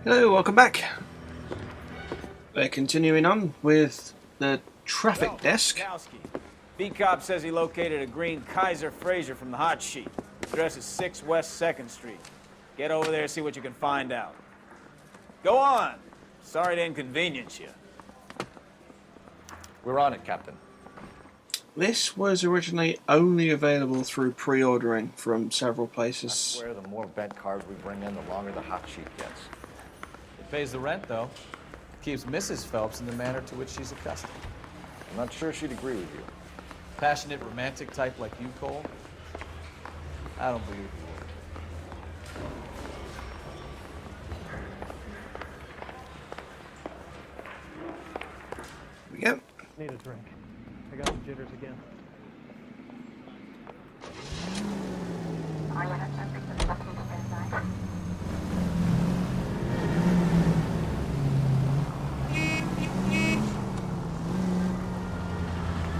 Hello, welcome back. We're continuing on with the traffic desk. B-Cop says he located a green Kaiser Fraser from the hot sheet. Address is 6 West 2nd Street. Get over there, see what you can find out. Go on. Sorry to inconvenience you. We're on it, Captain. This was originally only available through pre-ordering from several places. I swear the more bent cars we bring in, the longer the hot sheet gets. It pays the rent, though. Keeps Mrs. Phelps in the manner to which she's accustomed. I'm not sure she'd agree with you. Passionate, romantic type like you, Cole? I don't believe you would. Here we go. Need a drink. I got some jitters again.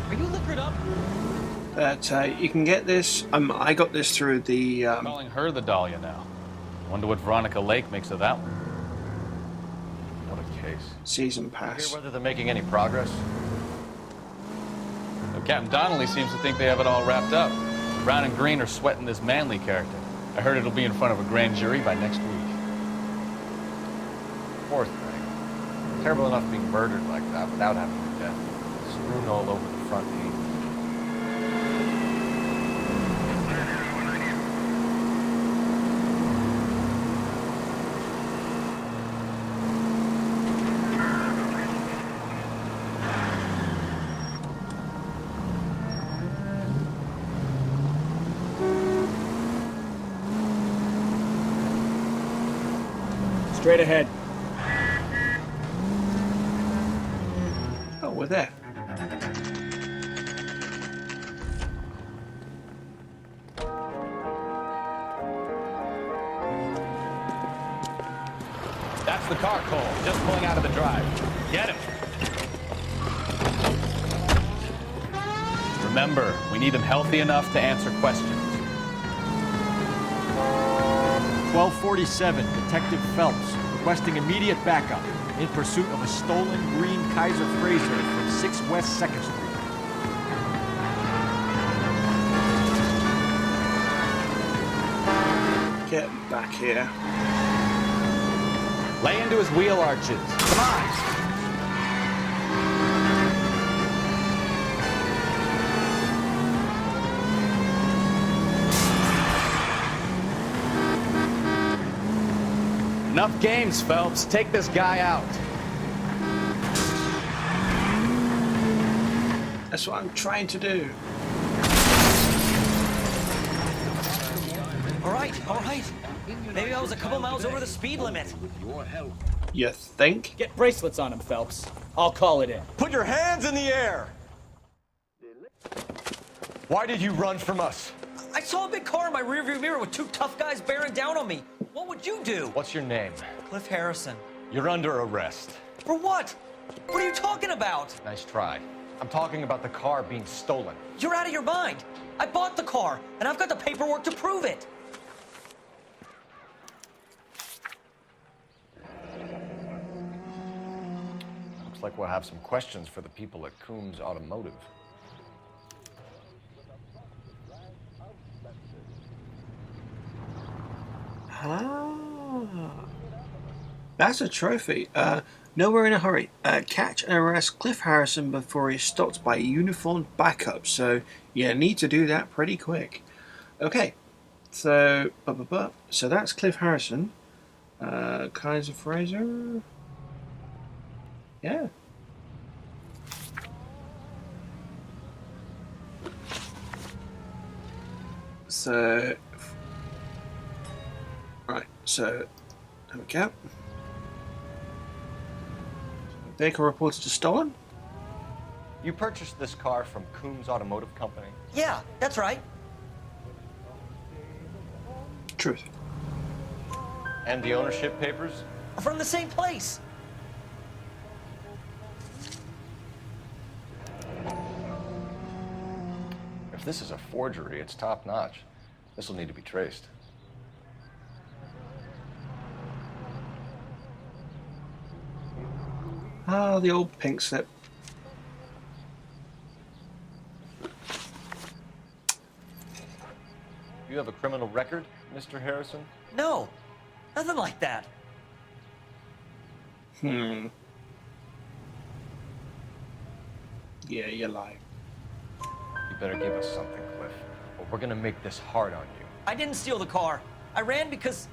Are you liquored up? But you can get this. I got this through the. Calling her the Dahlia now. Wonder what Veronica Lake makes of that one. What a case. Season Hear pass. whether they're making any progress? Well, Captain Donnelly seems to think they have it all wrapped up. Brown and Green are sweating this Manley character. I heard it'll be in front of a grand jury by next week. Poor thing. Terrible enough being murdered like that without having her death. Strewn all over the front page. Straight ahead. Oh, we're there. That's the car, Cole. Just pulling out of the drive. Get him. Remember, we need him healthy enough to answer questions. 1247, Detective Phelps, requesting immediate backup in pursuit of a stolen green Kaiser Fraser from 6 West 2nd Street. Get back here. Lay into his wheel arches. Come on. Enough games, Phelps. Take this guy out. That's what I'm trying to do. All right. Maybe I was a couple miles over the speed limit. You think? Get bracelets on him, Phelps. I'll call it in. Put your hands in the air! Why did you run from us? I saw a big car in my rearview mirror with two tough guys bearing down on me. What would you do? What's your name? Cliff Harrison. You're under arrest. For what? What are you talking about? Nice try. I'm talking about the car being stolen. You're out of your mind. I bought the car, and I've got the paperwork to prove it. Looks like we'll have some questions for the people at Coombs Automotive. Ah, that's a trophy. Nowhere in a hurry. Catch and arrest Cliff Harrison before he's stopped by a uniformed backup. So you need to do that pretty quick. Okay, so so that's Cliff Harrison. Kaiser Fraser. Yeah. So. Right, so there we go. Vehicle reported as stolen. You purchased this car from Coombs Automotive Company? Yeah, that's right. Truth. And the ownership papers? From the same place. If this is a forgery, it's top-notch. This will need to be traced. Ah, the old pink slip. You have a criminal record, Mr. Harrison? No, nothing like that. Yeah, you lie. You better give us something, Cliff, or we're gonna make this hard on you. I didn't steal the car. I ran because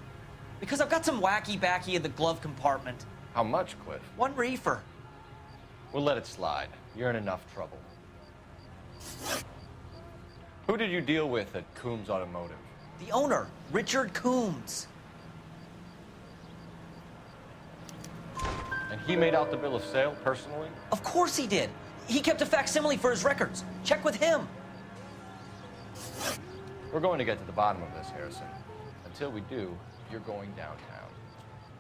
I've got some wacky backy in the glove compartment. How much, Cliff? 1 reefer. We'll let it slide. You're in enough trouble. Who did you deal with at Coombs Automotive? The owner, Richard Coombs. And he made out the bill of sale personally? Of course he did. He kept a facsimile for his records. Check with him. We're going to get to the bottom of this, Harrison. Until we do, you're going downtown.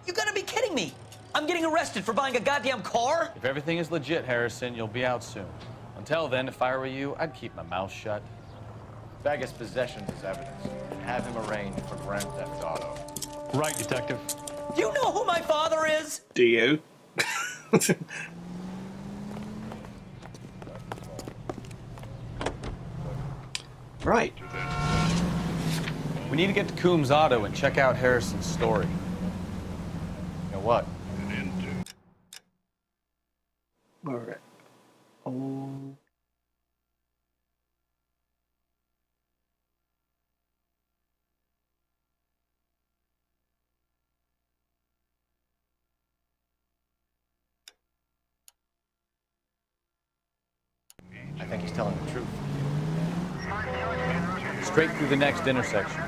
You gotta be kidding me. I'm getting arrested for buying a goddamn car? If everything is legit, Harrison, you'll be out soon. Until then, if I were you, I'd keep my mouth shut. Bag his possessions as evidence and have him arraigned for grand theft auto. Right, Detective. Do you know who my father is? Do you? Right. We need to get to Coombs Auto and check out Harrison's story. You know what? Alright. Oh. I think he's telling the truth. Straight through the next intersection.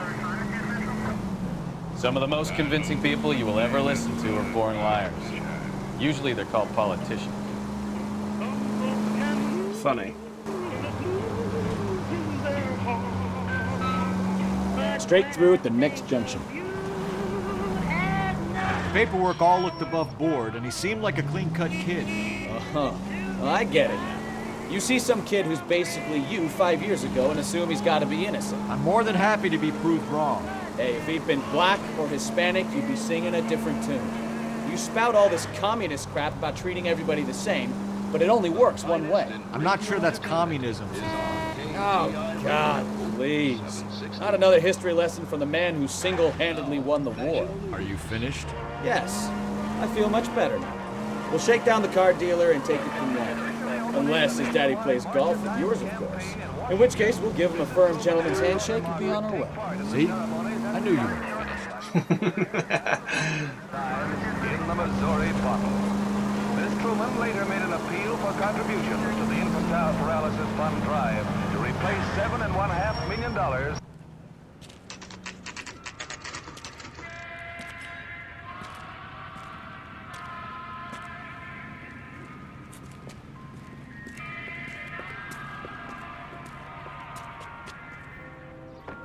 Some of the most convincing people you will ever listen to are born liars. Usually they're called politicians. Funny. Straight through at the next junction. Paperwork all looked above board, and he seemed like a clean-cut kid. Uh-huh. Well, I get it now. You see some kid who's basically you 5 years ago and assume he's got to be innocent. I'm more than happy to be proved wrong. Hey, if he'd been black or Hispanic, you'd be singing a different tune. You spout all this communist crap about treating everybody the same, but it only works one way. I'm not sure that's communism. Oh, God, please. Not another history lesson from the man who single-handedly won the war. Are you finished? Yes, I feel much better now. We'll shake down the car dealer and take it from there. Unless his daddy plays golf with yours, of course. In which case, we'll give him a firm gentleman's handshake and be on our way. See? I knew you weren't finished. In the Missouri bottle. Miss Truman later made an appeal for contributions to the Infantile Paralysis Fund Drive to replace $7.5 million.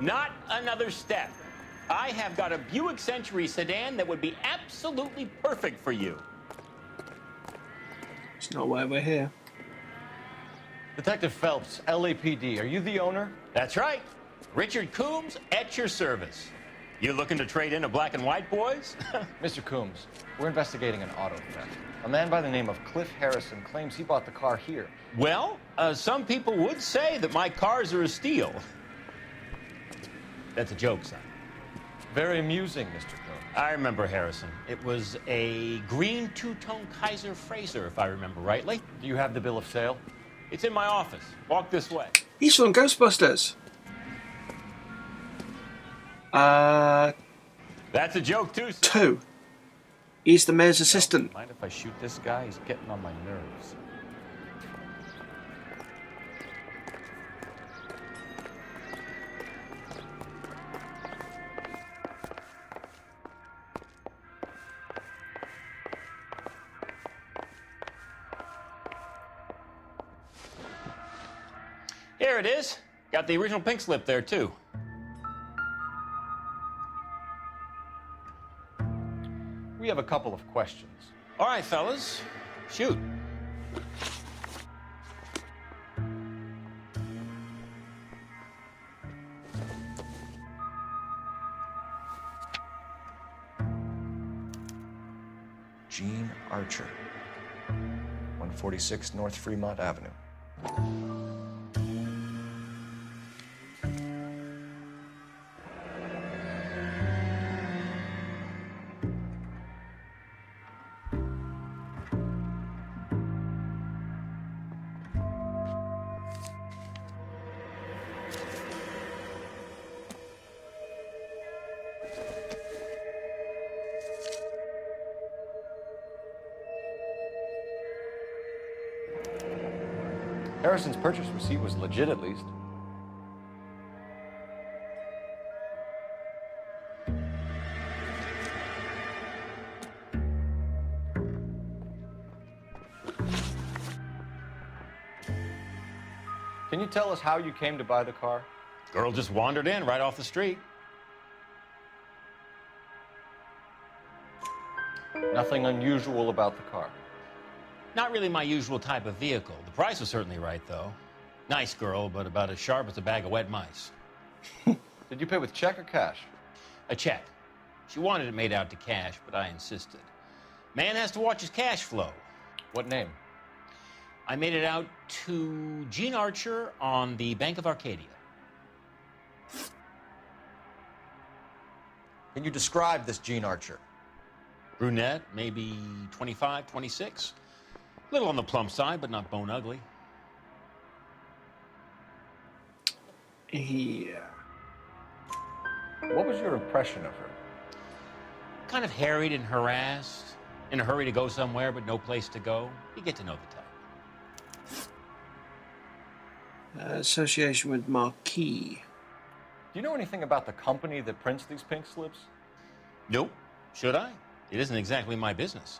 Not another step. I have got a Buick Century sedan that would be absolutely perfect for you. It's not why we're here. Detective Phelps, LAPD, are you the owner? That's right. Richard Coombs at your service. You looking to trade in a black and white, boys? Mr. Coombs, we're investigating an auto theft. A man by the name of Cliff Harrison claims he bought the car here. Well, some people would say that my cars are a steal. That's a joke, son. Very amusing, Mr. Coombs. I remember Harrison. It was a green two-tone Kaiser Frazer, if I remember rightly. Do you have the bill of sale? It's in my office. Walk this way. He's from Ghostbusters. That's a joke, too, son. 2. He's the mayor's assistant. Mind if I shoot this guy? He's getting on my nerves. Here it is. Got the original pink slip there, too. We have a couple of questions. All right, fellas. Shoot. Gene Archer. 146 North Fremont Avenue. Harrison's purchase receipt was legit, at least. Can you tell us how you came to buy the car? Girl just wandered in right off the street. Nothing unusual about the car. Not really my usual type of vehicle. The price was certainly right, though. Nice girl, but about as sharp as a bag of wet mice. Did you pay with check or cash? A check. She wanted it made out to cash, but I insisted. Man has to watch his cash flow. What name? I made it out to Gene Archer on the Bank of Arcadia. Can you describe this Gene Archer? Brunette, maybe 25, 26. Little on the plump side, but not bone ugly. Yeah. What was your impression of her? Kind of harried and harassed. In a hurry to go somewhere, but no place to go. You get to know the type. Association with Marquis. Do you know anything about the company that prints these pink slips? Nope. Should I? It isn't exactly my business.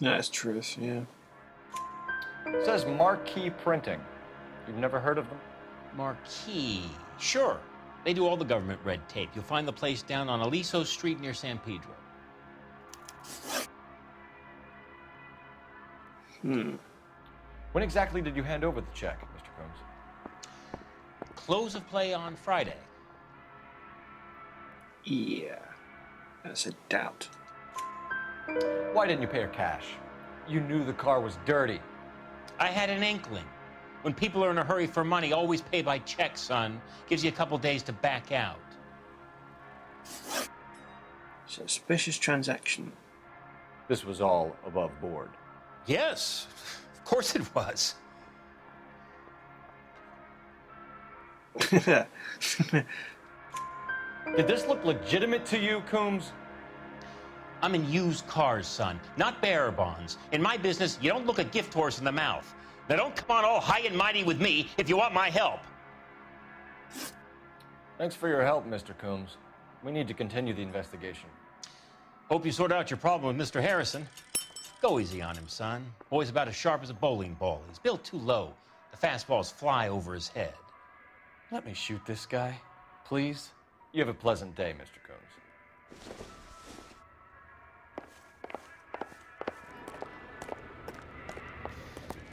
That's truth, yeah. It says Marquis Printing. You've never heard of them? Marquis. Sure. They do all the government red tape. You'll find the place down on Aliso Street near San Pedro. When exactly did you hand over the check, Mr. Combs? Close of play on Friday. Yeah. That's a doubt. Why didn't you pay her cash? You knew the car was dirty. I had an inkling. When people are in a hurry for money, always pay by check, son. Gives you a couple days to back out. Suspicious transaction. This was all above board. Yes, of course it was. Did this look legitimate to you, Coombs? I'm in used cars, son, not bearer bonds. In my business, you don't look a gift horse in the mouth. Now don't come on all high and mighty with me if you want my help. Thanks for your help, Mr. Coombs. We need to continue the investigation. Hope you sort out your problem with Mr. Harrison. Go easy on him, son. Boy's about as sharp as a bowling ball. He's built too low. The fastballs fly over his head. Let me shoot this guy, please. You have a pleasant day, Mr. Coombs.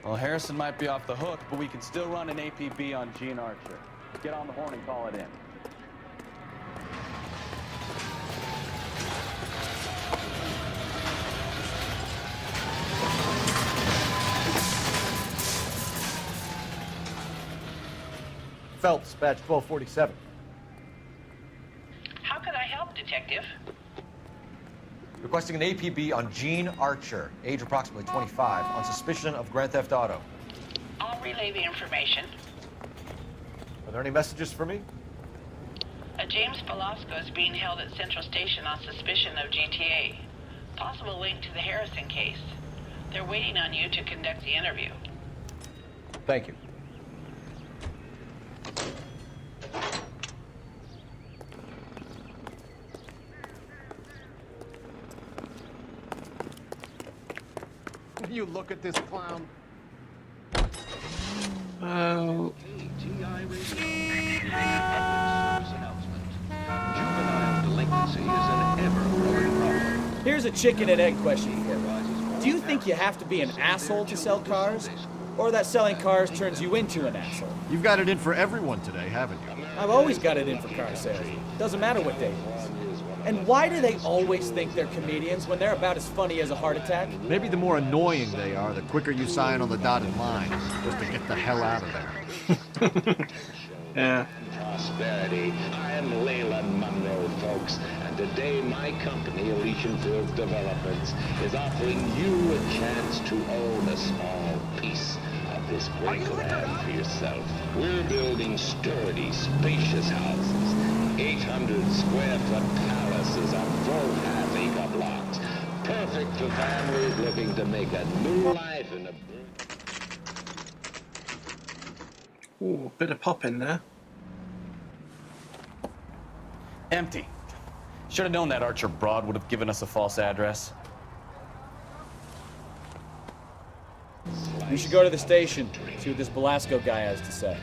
Well, Harrison might be off the hook, but we can still run an APB on Gene Archer. Get on the horn and call it in. Phelps, badge 1247. How can I help, Detective? Requesting an APB on Gene Archer, age approximately 25, on suspicion of grand theft auto. I'll relay the information. Are there any messages for me? A James Velasco is being held at Central Station on suspicion of GTA. Possible link to the Harrison case. They're waiting on you to conduct the interview. Thank you. You look at this clown. Oh. Juvenile delinquency is an ever-growing problem. Here's a chicken and egg question for you. Do you think you have to be an asshole to sell cars? Or that selling cars turns you into an asshole? You've got it in for everyone today, haven't you? I've always got it in for car sales. Doesn't matter what day it is. And why do they always think they're comedians when they're about as funny as a heart attack? Maybe the more annoying they are, the quicker you sign on the dotted line, just to get the hell out of there. Yeah. Prosperity. I'm Leyland Monroe, folks, and today my company, Elysian Fields Developments, is offering you a chance to own a small piece of this great land for yourself. We're building sturdy, spacious houses, 800 square foot palaces on full half-acre blocks, perfect for families looking to make a new life in the... Ooh, bit of pop in there. Empty. Should have known that Archer Broad would have given us a false address. You should go to the station, see what this Belasco guy has to say.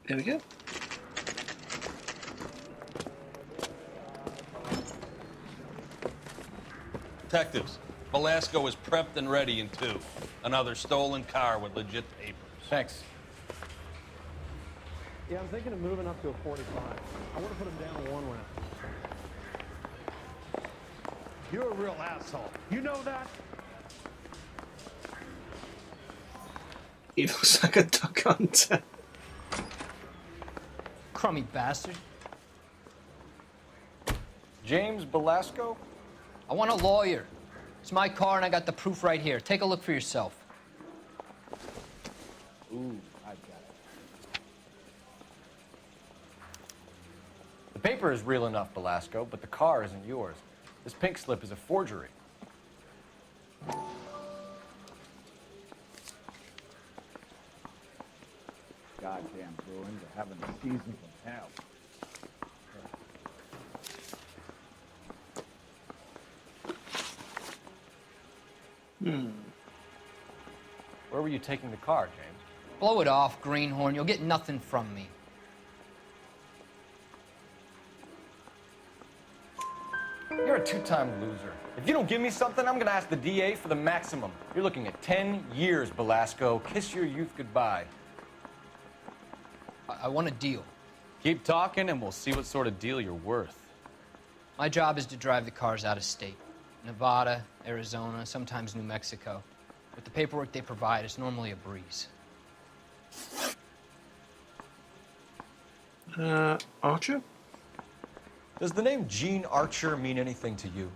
There we go. Detectives, Belasco is prepped and ready in 2. Another stolen car with legit papers. Thanks. Yeah, I'm thinking of moving up to a 45. I want to put him down to 1 round. You're a real asshole. You know that? He looks like a duck hunter. Crummy bastard. James Belasco? I want a lawyer. It's my car and I got the proof right here. Take a look for yourself. Ooh, I've got it. The paper is real enough, Belasco, but the car isn't yours. This pink slip is a forgery. Goddamn Bruins are having a season from hell. Where were you taking the car, James? Blow it off, greenhorn. You'll get nothing from me. You're a 2-time loser. If you don't give me something, I'm gonna ask the DA for the maximum. You're looking at 10 years, Belasco. Kiss your youth goodbye. I want a deal. Keep talking and we'll see what sort of deal you're worth. My job is to drive the cars out of state. Nevada, Arizona, sometimes New Mexico. With the paperwork they provide, it's normally a breeze. Archer? Does the name Jean Archer mean anything to you?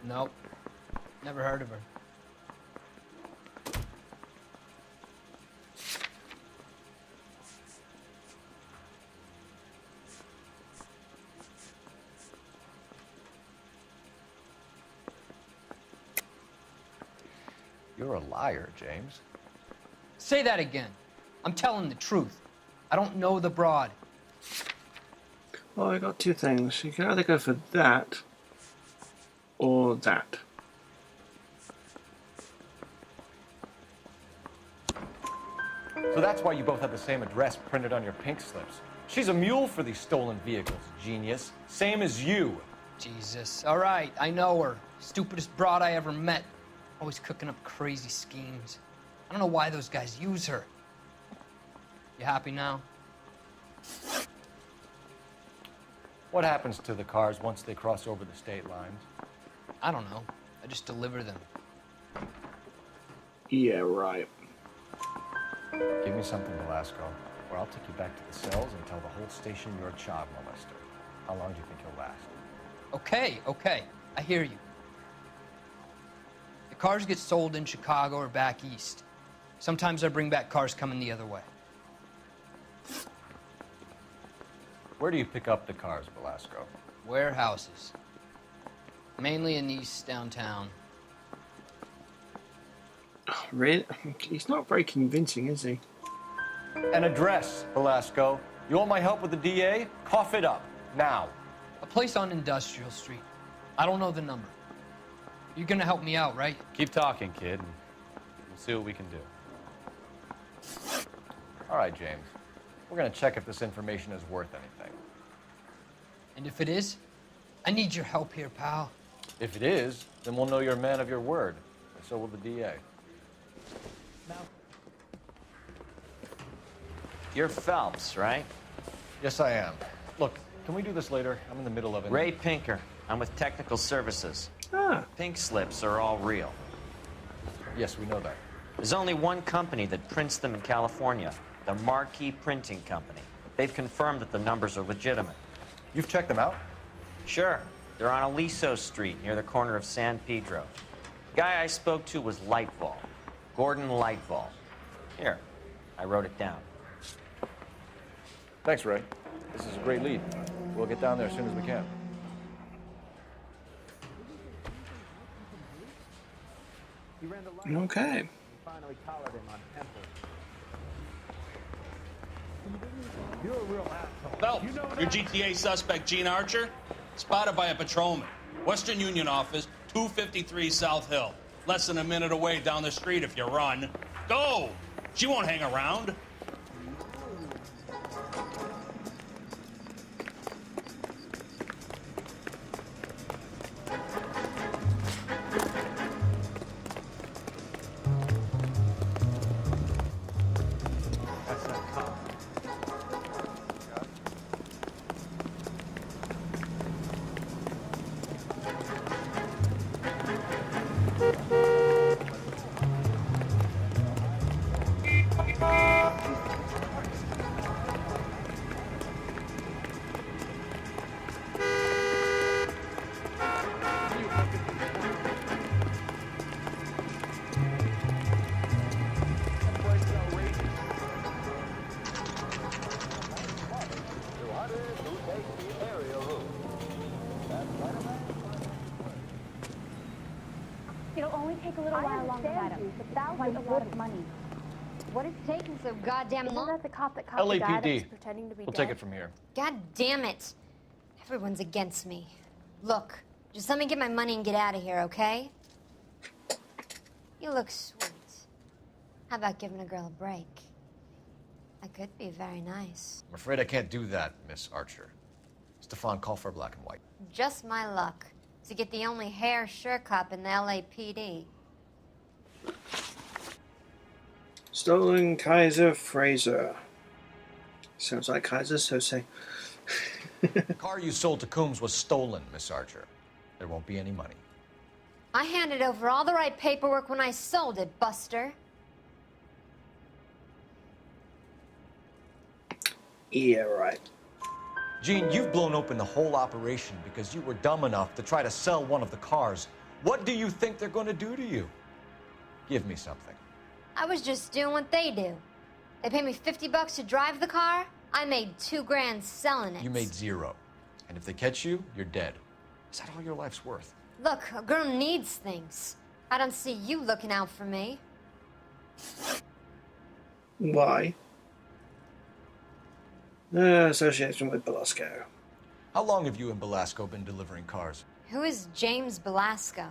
Nope. Never heard of her. You're a liar, James. Say that again. I'm telling the truth. I don't know the broad. Well, I got 2 things. You can either go for that or that. So that's why you both have the same address printed on your pink slips. She's a mule for these stolen vehicles, genius. Same as you. Jesus. All right, I know her. Stupidest broad I ever met. Always cooking up crazy schemes. I don't know why those guys use her. You happy now? What happens to the cars once they cross over the state lines? I don't know. I just deliver them. Yeah, right. Give me something, Belasco, or I'll take you back to the cells and tell the whole station you're a child molester. How long do you think you'll last? Okay. I hear you. The cars get sold in Chicago or back east. Sometimes I bring back cars coming the other way. Where do you pick up the cars, Velasco? Warehouses. Mainly in East downtown. Really? He's not very convincing, is he? An address, Velasco. You want my help with the DA? Cough it up, now. A place on Industrial Street. I don't know the number. You're gonna help me out, right? Keep talking, kid, and we'll see what we can do. All right, James. We're gonna check if this information is worth anything. And if it is, I need your help here, pal. If it is, then we'll know you're a man of your word, and so will the DA. You're Phelps, right? Yes, I am. Look, can we do this later? I'm in the middle of it. Ray Pinker. I'm with Technical Services. Ah. Pink slips are all real. Yes, we know that. There's only one company that prints them in California, the Marquee Printing Company. They've confirmed that the numbers are legitimate. You've checked them out? Sure. They're on Aliso Street, near the corner of San Pedro. The guy I spoke to was Lightval. Gordon Lightval. Here, I wrote it down. Thanks, Ray. This is a great lead. We'll get down there as soon as we can. Okay. Finally collared him on Temple. You're a real asshole. Phelps, your GTA suspect, Gene Archer, spotted by a patrolman. Western Union office, 253 South Hill. Less than a minute away down the street if you run. Go! She won't hang around. It'll only take a little while longer, madam, but that was a lot of money. What is taking so goddamn long? Isn't that the cop that caught the guy that was LAPD. pretending to be We'll dead? take it from here. God damn it. Everyone's against me. Look, just let me get my money and get out of here, okay? You look sweet. How about giving a girl a break? I could be very nice. I'm afraid I can't do that, Miss Archer. Stefan, call for black and white. Just my luck to get the only hair sure cop in the LAPD. Stolen Kaiser Fraser. Sounds like Kaiser Sose. The car you sold to Coombs was stolen, Miss Archer. There won't be any money. I handed over all the right paperwork when I sold it, Buster. Yeah, right. Gene, you've blown open the whole operation because you were dumb enough to try to sell one of the cars. What do you think they're going to do to you? Give me something. I was just doing what they do. They paid me $50 to drive the car. I made $2 grand selling it. You made zero. And if they catch you, you're dead. Is that all your life's worth? Look, a girl needs things. I don't see you looking out for me. Why? Association with Belasco. How long have you and Belasco been delivering cars? Who is James Belasco?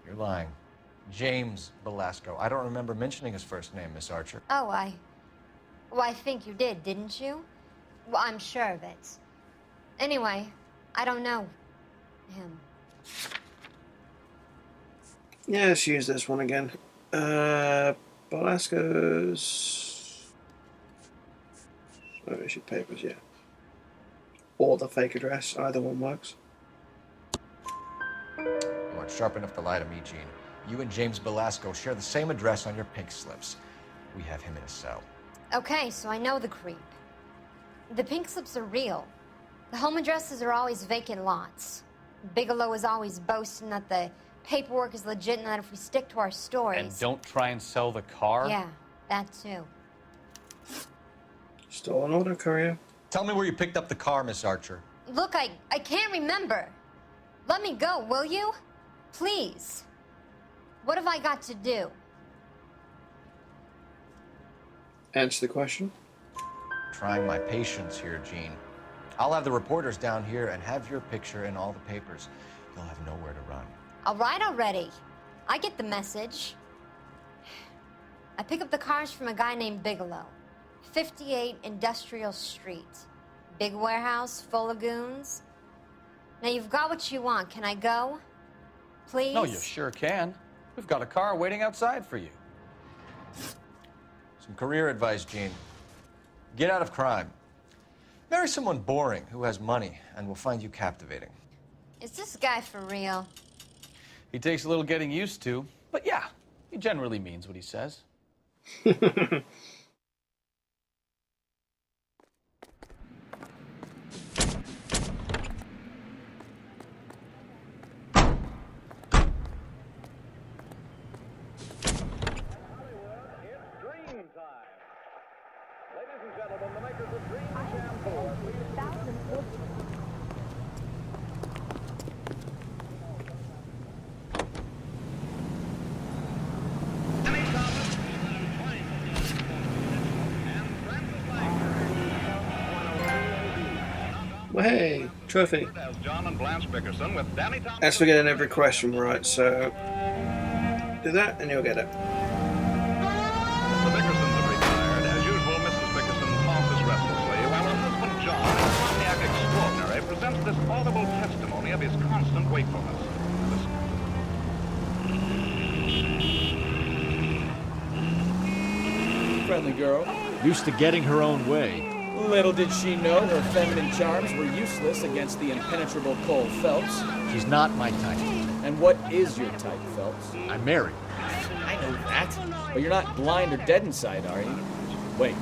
You're lying. James Belasco. I don't remember mentioning his first name, Miss Archer. Oh, Well, I think you did, didn't you? Well, I'm sure of it. Anyway, I don't know him. Yeah, let's use this one again. Belasco's... Oh, issued papers, yeah. Or the fake address, either one works. You aren't sharp enough to lie to me, Gene. You and James Belasco share the same address on your pink slips. We have him in a cell. Okay, so I know the creep. The pink slips are real. The home addresses are always vacant lots. Bigelow is always boasting that the paperwork is legit and that if we stick to our stories... And don't try and sell the car? Yeah, that too. Stolen auto courier. Tell me where you picked up the car, Miss Archer. Look, I can't remember. Let me go, will you? Please. What have I got to do? Answer the question. Trying my patience here, Gene. I'll have the reporters down here and have your picture in all the papers. You'll have nowhere to run. All right already. I get the message. I pick up the cars from a guy named Bigelow. 58 Industrial Street. Big warehouse full of goons. Now you've got what you want. Can I go? Please? No, you sure can. We've got a car waiting outside for you. Some career advice, Gene. Get out of crime. Marry someone boring who has money and will find you captivating. Is this guy for real? He takes a little getting used to, but yeah, he generally means what he says. Well, hey, trophy. As for getting every question right, so do that and you'll get it. The Bickersons have retired. As usual, Mrs. Bickerson tosses restlessly, while her husband John, a Pontiac extraordinary, presents this audible testimony of his constant wakefulness. Friendly girl. Used to getting her own way. Little did she know her feminine charms were useless against the impenetrable Cole Phelps. She's not my type. And what is your type, Phelps? I'm married. I know that. But you're not blind or dead inside, are you? Wait,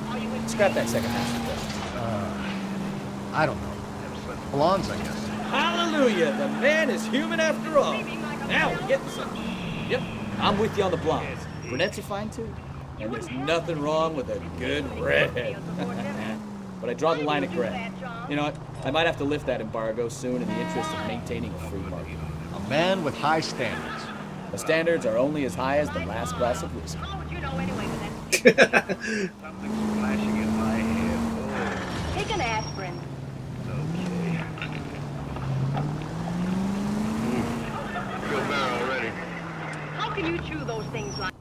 scrap that second half of it. I don't know. Blondes, I guess. Hallelujah! The man is human after all. Now we're getting something. Yep, I'm with you on the blondes. Brunettes are fine too. And there's nothing wrong with a good redhead. But I draw the line at gray. You know what? I might have to lift that embargo soon in the interest of maintaining a free market. A man with high standards. The standards are only as high as the last glass of whiskey. Something's flashing in my head. Take an aspirin. Okay. Feel better already. How can you chew those things like...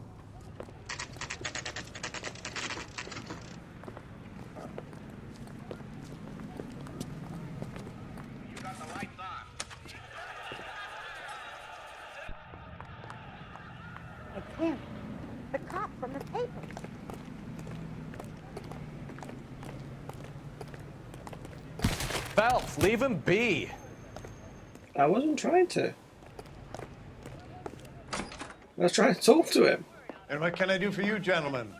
It's him. The cop from the paper. Phelps, leave him be. I wasn't trying to. I was trying to talk to him. And what can I do for you, gentlemen?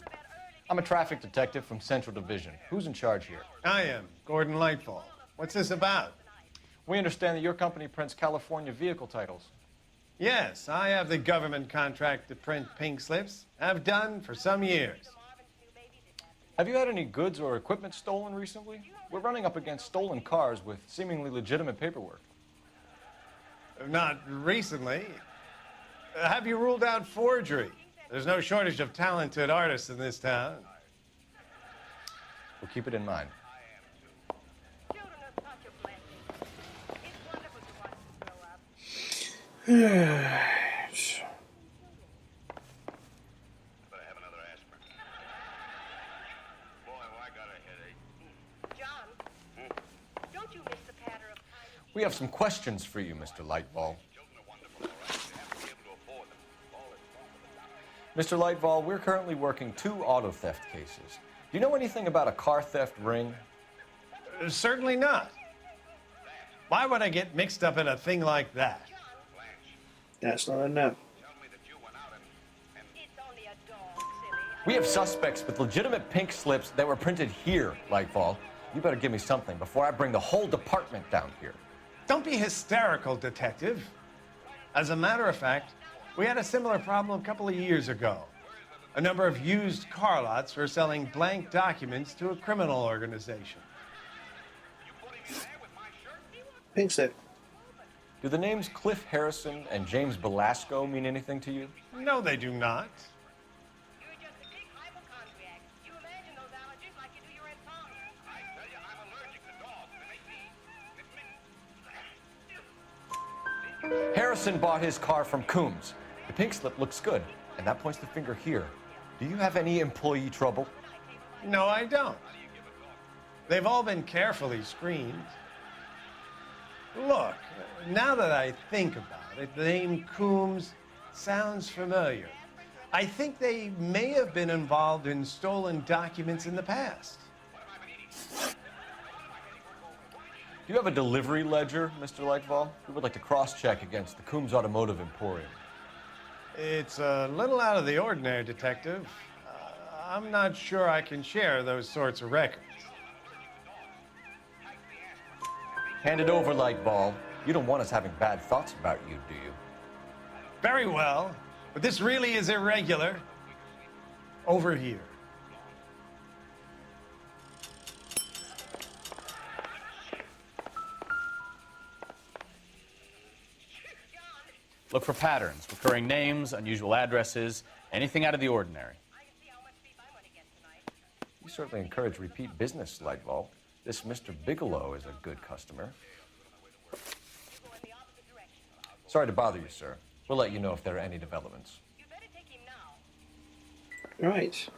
I'm a traffic detective from Central Division. Who's in charge here? I am, Gordon Lightfall. What's this about? We understand that your company prints California vehicle titles. Yes, I have the government contract to print pink slips. I've done for some years. Have you had any goods or equipment stolen recently? We're running up against stolen cars with seemingly legitimate paperwork. Not recently. Have you ruled out forgery? There's no shortage of talented artists in this town. We'll keep it in mind. We have some questions for you, Mr. Lightfall. Mr. Lightfall, we're currently working 2 auto theft cases. Do you know anything about a car theft ring? Certainly not. Why would I get mixed up in a thing like that? That's not enough. We have suspects with legitimate pink slips that were printed here, Lightfall. You better give me something before I bring the whole department down here. Don't be hysterical, detective. As a matter of fact, we had a similar problem a couple of years ago. A number of used car lots were selling blank documents to a criminal organization. Pink slip. Do the names Cliff Harrison and James Belasco mean anything to you? No, they do not. Harrison bought his car from Coombs. The pink slip looks good, and that points the finger here. Do you have any employee trouble? No, I don't. They've all been carefully screened. Look, now that I think about it, the name Coombs sounds familiar. I think they may have been involved in stolen documents in the past. Do you have a delivery ledger, Mr. Lightfall? We would like to cross-check against the Coombs Automotive Emporium. It's a little out of the ordinary, Detective. I'm not sure I can share those sorts of records. Hand it over, Lightball. You don't want us having bad thoughts about you, do you? Very well, but this really is irregular. Over here. Look for patterns, recurring names, unusual addresses, anything out of the ordinary. You certainly encourage repeat business, Lightball. This Mr. Bigelow is a good customer. Sorry to bother you, sir. We'll let you know if there are any developments. Right.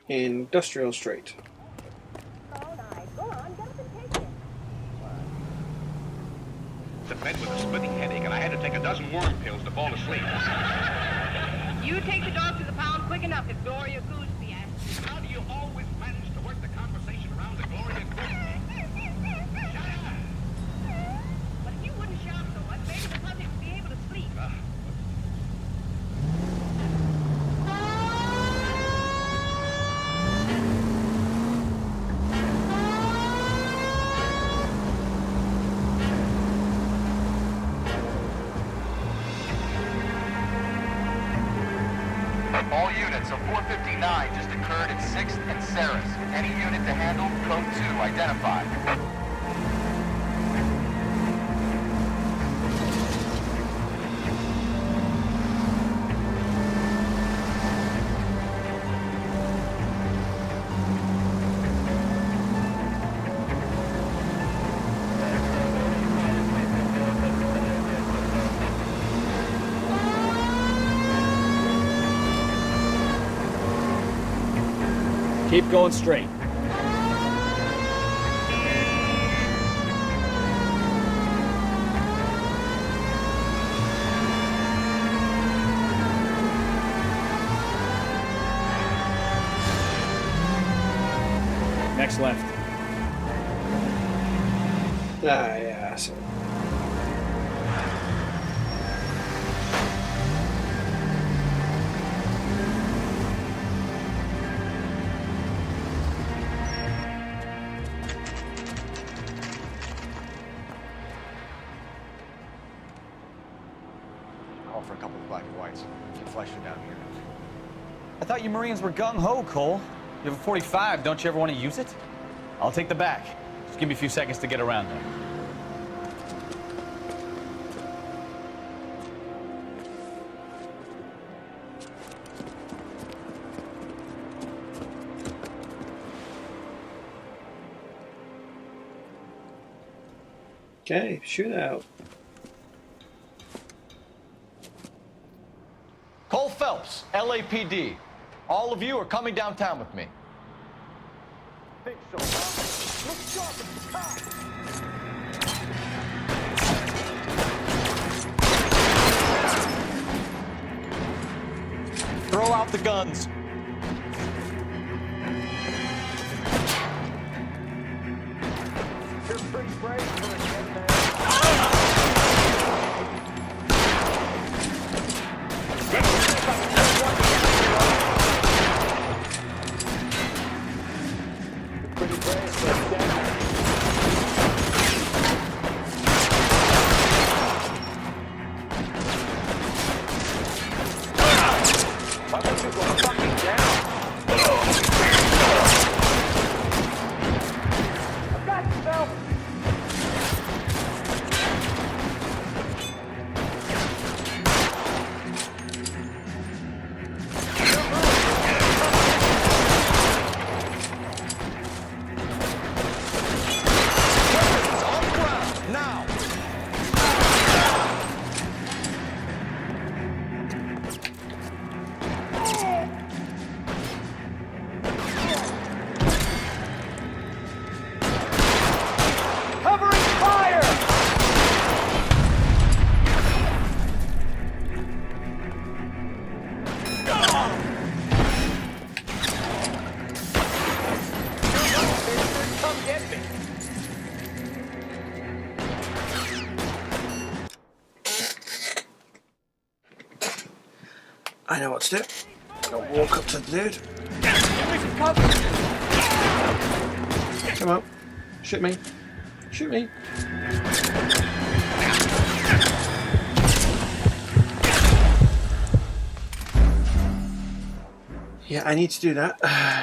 Industrial Street. To bed with a splitting headache, and I had to take a dozen worm pills to fall asleep. You take the dog to the pound quick enough if Gloria Goose be asked. How do you always manage to work the conversation around the Gloria Goose? But if you wouldn't shout so much, maybe the public would be able to sleep. All units, a 459 just occurred at 6th and Sarah's. Any unit to handle, code 2, identified. Keep going straight. Next left. Yeah, so. Call for a couple of black and whites. Keep flashing down here. I thought you Marines were gung-ho, Cole. You have a 45, don't you ever want to use it? I'll take the back. Just give me a few seconds to get around there. Okay, shootout. Cole Phelps, LAPD. All of you are coming downtown with me. Think so, huh? Look sharp at the cops. Throw out the guns. You're pretty brave for a dead man. You're pretty brave for a dead man. come get me. I know what to do. I'll walk up to the dude. Come on. Shoot me. Shoot me. Yeah, I need to do that.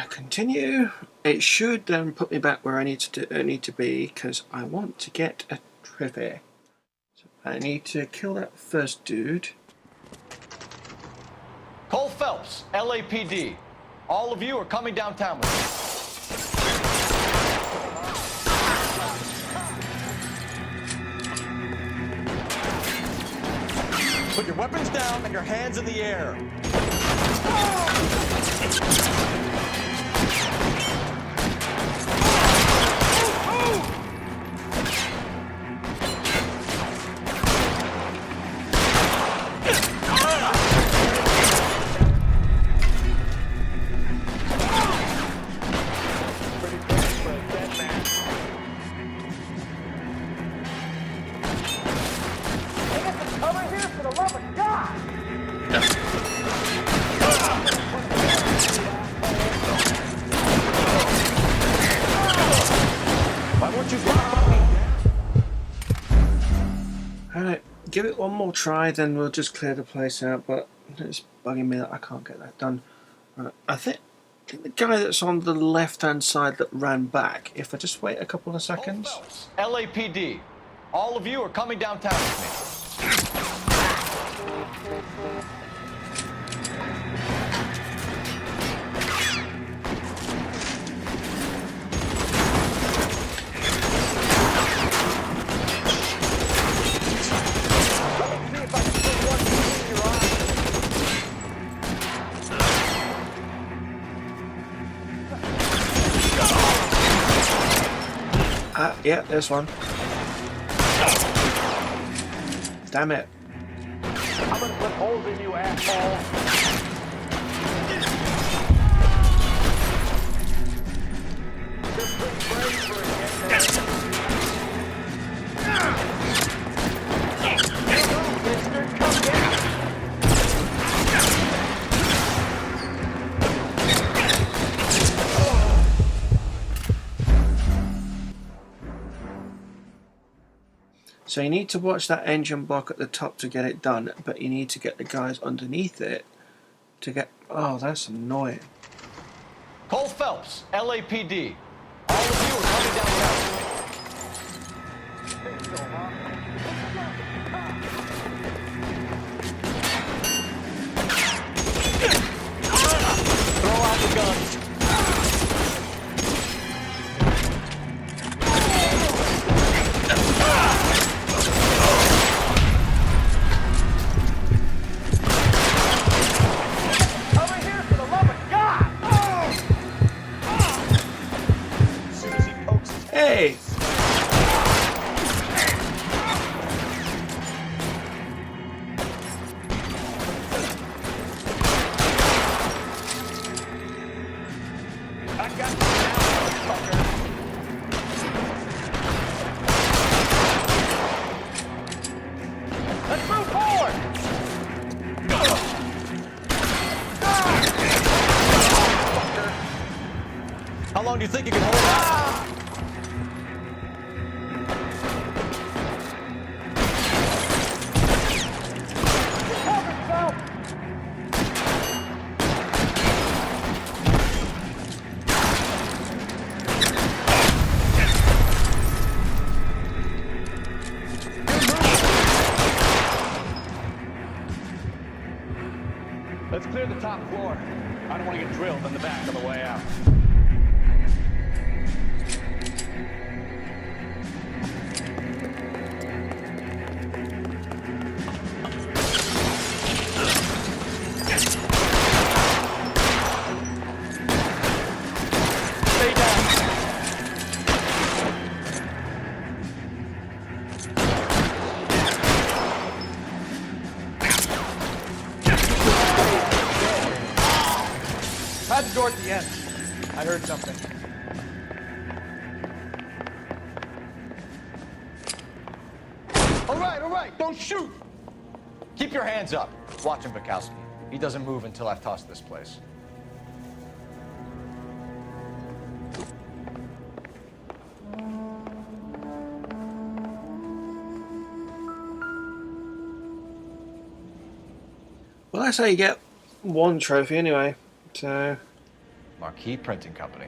Continue. It should then put me back where I need to be, because I want to get a trophy. So I need to kill that first dude. Cole Phelps, LAPD. All of you are coming downtown with me. Put your weapons down and your hands in the air. Alright, give it one more try, then we'll just clear the place out, but it's bugging me that I can't get that done. Right, I think the guy that's on the left-hand side that ran back, if I just wait a couple of seconds... LAPD, all of you are coming downtown with me. Yeah, there's one. Damn it. I'm gonna put holes in you, asshole. You're pretty brave for a get Mister, come get me. So you need to watch that engine block at the top to get it done, but you need to get the guys underneath it to get... Oh, that's annoying. Cole Phelps, LAPD. All of you are coming downtown with me. Throw out the guns. Hey! Let's move forward! How long do you think you can hold out? Let's clear the top floor. I don't want to get drilled in the back on the way out. Stay down. Had the door at the end. I heard something. all right, don't shoot! Keep your hands up. Watch him, Bukowski. He doesn't move until I've tossed this place. Well, that's how you get one trophy anyway. So, Marquee Printing Company.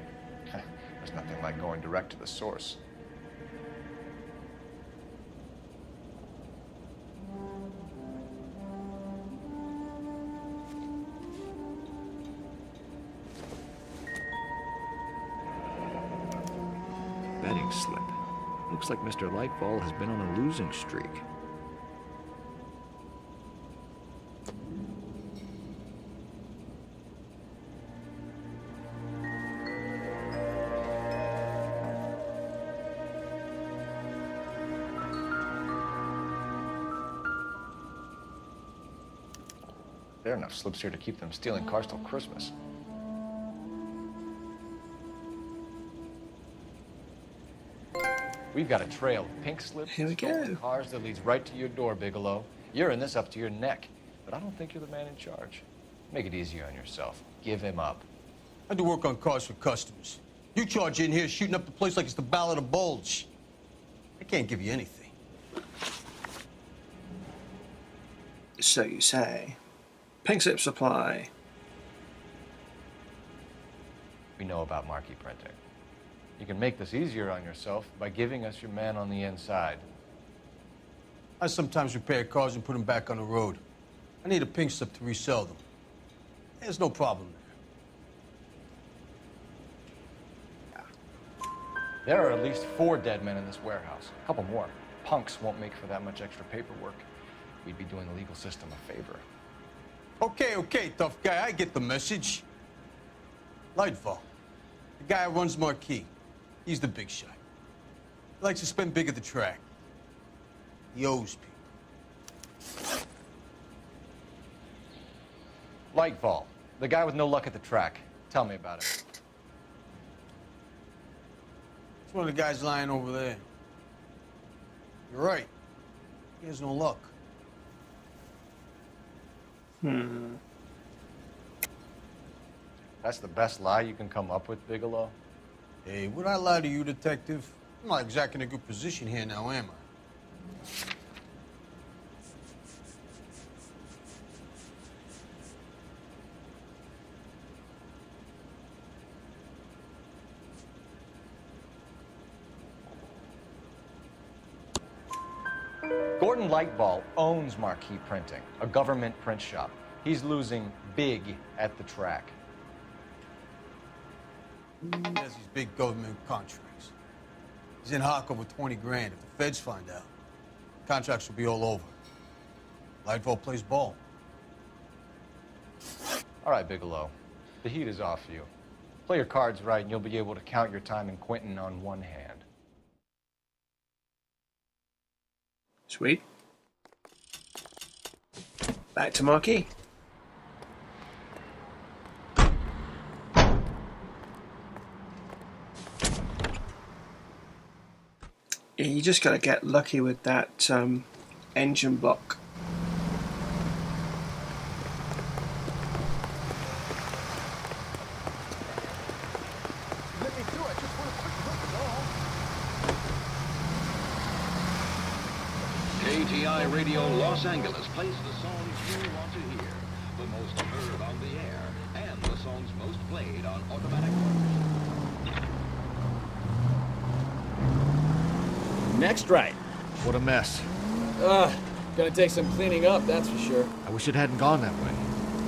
There's nothing like going direct to the source. Betting slip. Looks like Mr. Lightfall has been on a losing streak. There are enough slips here to keep them stealing cars till Christmas. We've got a trail of pink slips Here we and stolen go. cars that leads right to your door, Bigelow. You're in this up to your neck, but I don't think you're the man in charge. Make it easier on yourself. Give him up. I do work on cars for customers. You charge in here shooting up the place like it's the Ballad of Bulge. I can't give you anything. so you say. Pink slip supply. We know about marquee printing. You can make this easier on yourself by giving us your man on the inside. I sometimes repair cars and put them back on the road. I need a pink slip to resell them. There's no problem there. There are at least 4 dead men in this warehouse. A couple more. Punks won't make for that much extra paperwork. We'd be doing the legal system a favor. Okay, tough guy. I get the message. Lightfall, the guy who runs Marquee. He's the big shot. He likes to spend big at the track. He owes people. Lightfall, the guy with no luck at the track. Tell me about it. It's one of the guys lying over there. You're right. He has no luck. That's the best lie you can come up with, Bigelow? Hey, would I lie to you, detective? I'm not exactly in a good position here now, am I? Gordon Lightfall owns Marquee Printing, a government print shop. He's losing big at the track. He has these big government contracts. He's in hock over 20 grand. If the feds find out, contracts will be all over. Lightfall plays ball. All right, Bigelow. The heat is off you. Play your cards right, and you'll be able to count your time in Quentin on one hand. Sweet. Back to Marquee. Yeah, you just gotta get lucky with that engine block. KTI Radio Los Angeles plays the songs you want to hear, the most heard on the air, and the songs most played on automatic television. Next right. What a mess. Gonna take some cleaning up, that's for sure. I wish it hadn't gone that way.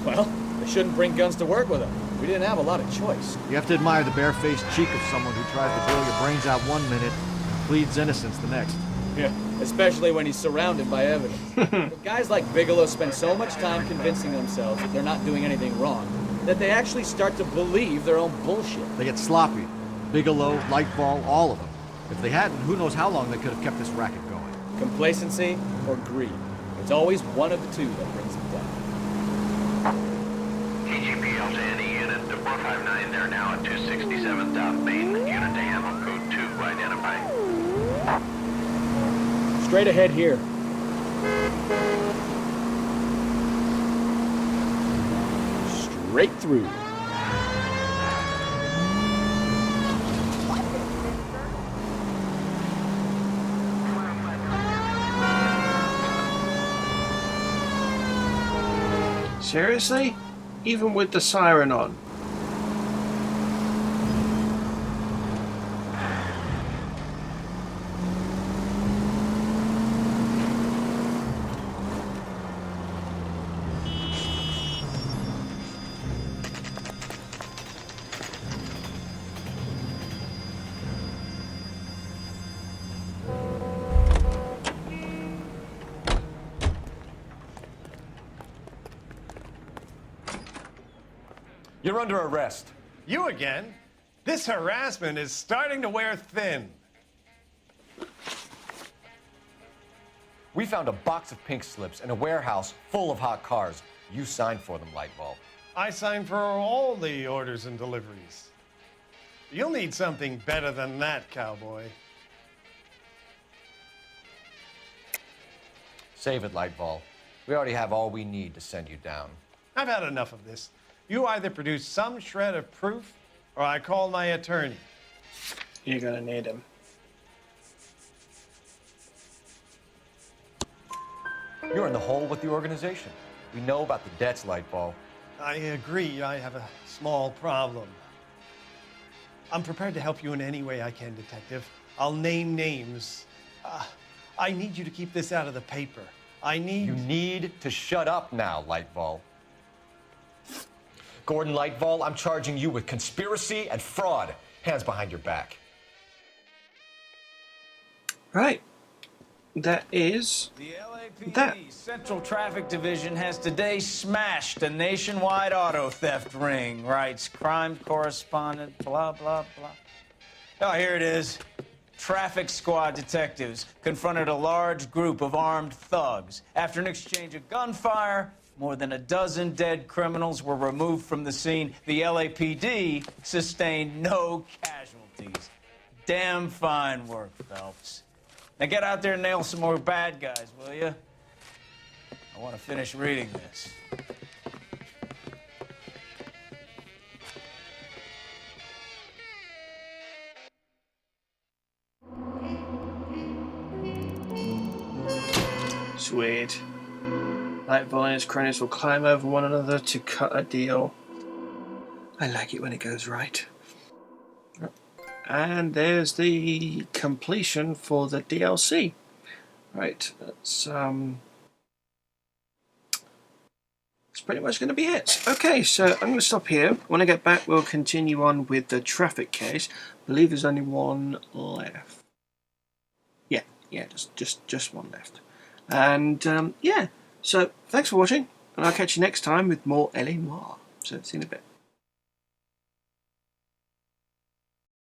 Well, they shouldn't bring guns to work with them. We didn't have a lot of choice. You have to admire the barefaced cheek of someone who tries to blow your brains out one minute and pleads innocence the next. Yeah, especially when he's surrounded by evidence. But guys like Bigelow spend so much time convincing themselves that they're not doing anything wrong that they actually start to believe their own bullshit. They get sloppy. Bigelow, Lightfall, all of them. If they hadn't, who knows how long they could have kept this racket going. Complacency or greed. It's always one of the two that brings them down. KGPL to any unit to 459 there now at 267 South Main. Unit to handle code 2 identifying. Straight ahead here. straight through. Seriously? Even with the siren on? You're under arrest. You again? This harassment is starting to wear thin. We found a box of pink slips in a warehouse full of hot cars. You signed for them, Lightbulb. I signed for all the orders and deliveries. You'll need something better than that, cowboy. Save it, Lightbulb. We already have all we need to send you down. I've had enough of this. You either produce some shred of proof, or I call my attorney. You're gonna need him. You're in the hole with the organization. We know about the debts, Lightbulb. I agree, I have a small problem. I'm prepared to help you in any way I can, Detective. I'll name names. I need you to keep this out of the paper. You need to shut up now, Lightbulb. Gordon Lightbulb, I'm charging you with conspiracy and fraud. Hands behind your back. Right. That is The LAPD that. Central Traffic Division has today smashed a nationwide auto theft ring, writes crime correspondent, blah, blah, blah. Oh, here it is. Traffic squad detectives confronted a large group of armed thugs. After an exchange of gunfire, more than a dozen dead criminals were removed from the scene. The LAPD sustained no casualties. Damn fine work, Phelps. Now get out there and nail some more bad guys, will you? I want to finish reading this. Sweet. Lightbulb and his cronies will climb over one another to cut a deal. I like it when it goes right. And there's the completion for the DLC. Right, that's pretty much going to be it. Okay, so I'm going to stop here. When I get back, we'll continue on with the traffic case. I believe there's only one left. Yeah, just one left. And yeah, so thanks for watching, and I'll catch you next time with more LA Noire. So see you in a bit.